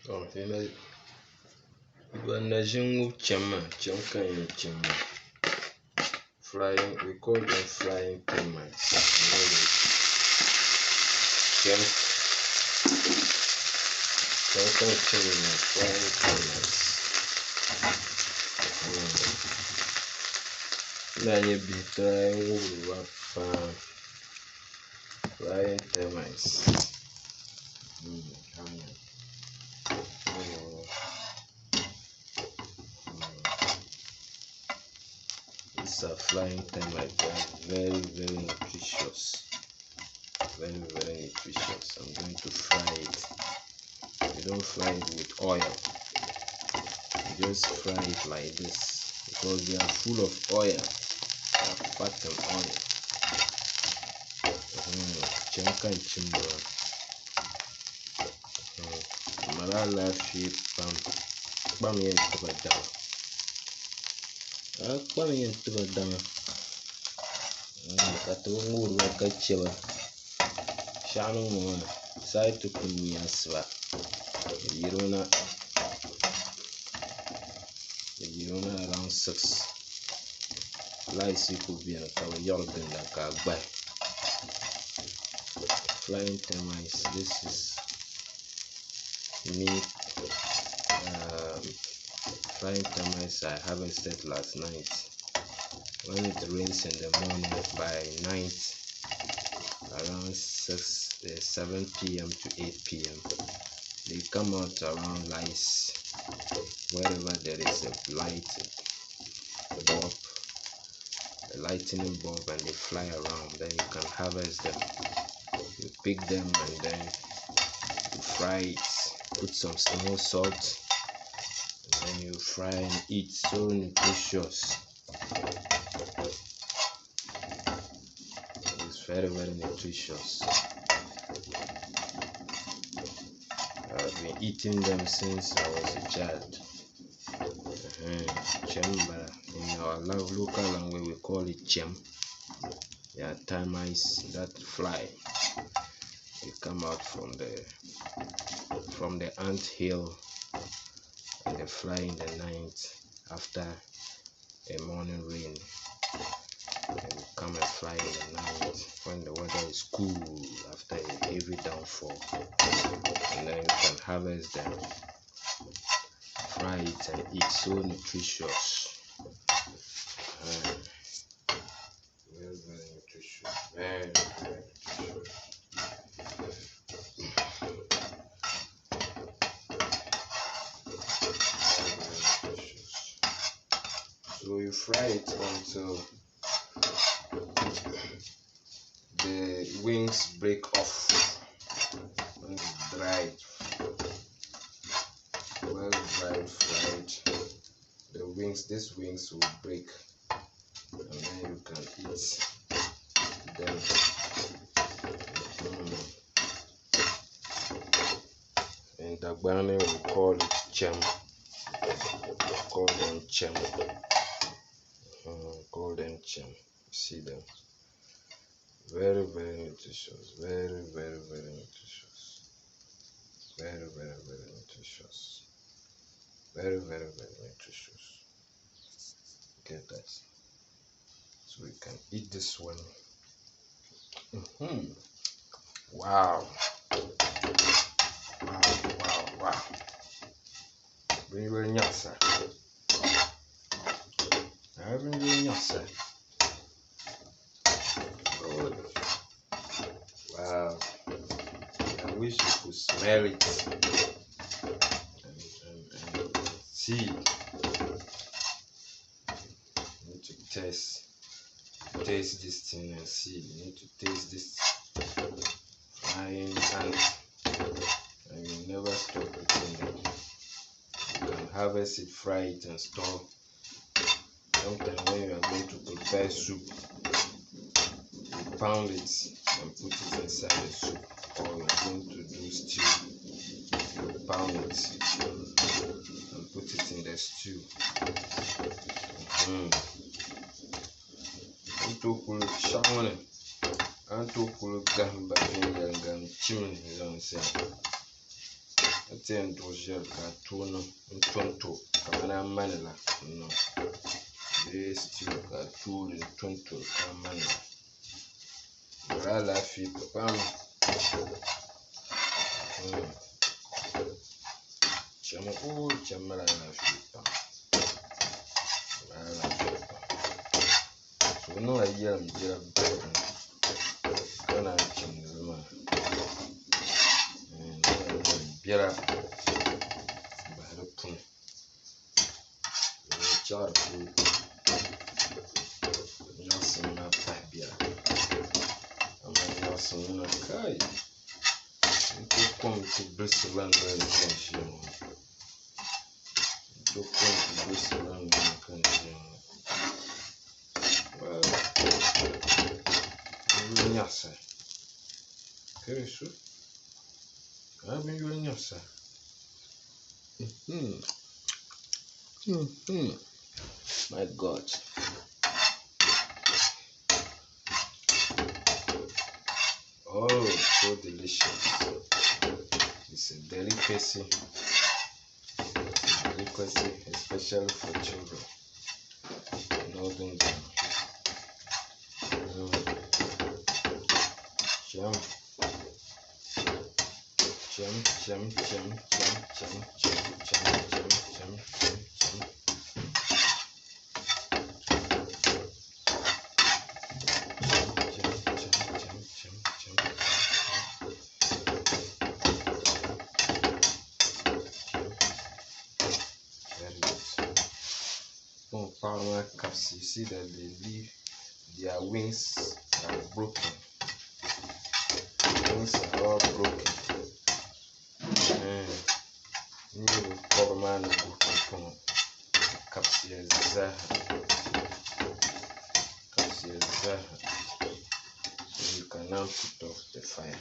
Oh, when the jungle chama, flying, we call them flying termites. Flying termites. Nanye be trying flying termites. These are flying termites. They are very, very nutritious. Very, very nutritious. I'm going to fry it. You don't fry it with oil. You just fry it like this because they are full of oil. They are fat and oil. Chenka and chimbra. Malala sheep bam yen to the down. Bam yen to the down. Katungu like a chiva. Shano side to Kumiasva. Yerona around 6. Lice could be a Yordan like a bag. Flying termites, this is me. Flying termites I harvested last night. When it rains in the morning, by night around 7 p.m. to 8 p.m. they come out around lice. Wherever there is a lightning bulb, and they fly around, then you can harvest them. You pick them and then you fry it, put some small salt, and then you fry and eat. So nutritious. It's very, very nutritious. I've been eating them since I was a child. In our local language we call it chem. They are termites that fly. They come out from the ant hill and they fly in the night after a morning rain. They will come and fly in the night when the weather is cool after a heavy downfall, and then you can harvest them, fry it and eat. So nutritious. Very, very nutritious. Very, very nutritious. So you fry it until the wings break off. When it's dried, well dried, fried, these wings will break, and then you can eat them. In Dagbani we call it chem. Call them chem. Call them chem. See them. Very, very nutritious. Very, very, very nutritious. Very, very, very nutritious. Very, very, very nutritious. Get that. So we can eat this one. Wow. Wow. Very, very nice. Very nice. Good. Wow. I wish you could smell it and see. You need to taste this thing and see. You need to taste this frying ant, and you never stop eating them. You can harvest it, fry it, and store. Sometimes when you are going to prepare soup, you pound it and put it inside the soup. Or you are going to do stew, you pound it and put it in the stew. Attend to your cartoon and tonto, Kamana Manila. No, this still cartoon and tonto, Kamana. Rala feet, Pam. Chamu, Chamara feet, Pam. So no idea, I'm here. When I'm changing Biara Baropun Charcoal Nelson Pabia. I'm Nelson Kai. You come to Bristol and country. You come to Bristol and country. Well, yes, very sure. I'm doing yes, My God. Oh, so delicious. It's a delicacy. Delicacy, especially for children. Northern Jam. Power caps, you see that they leave their wings are broken. Wings are all broken. You cover man broken caps here. So you can now put off the fire.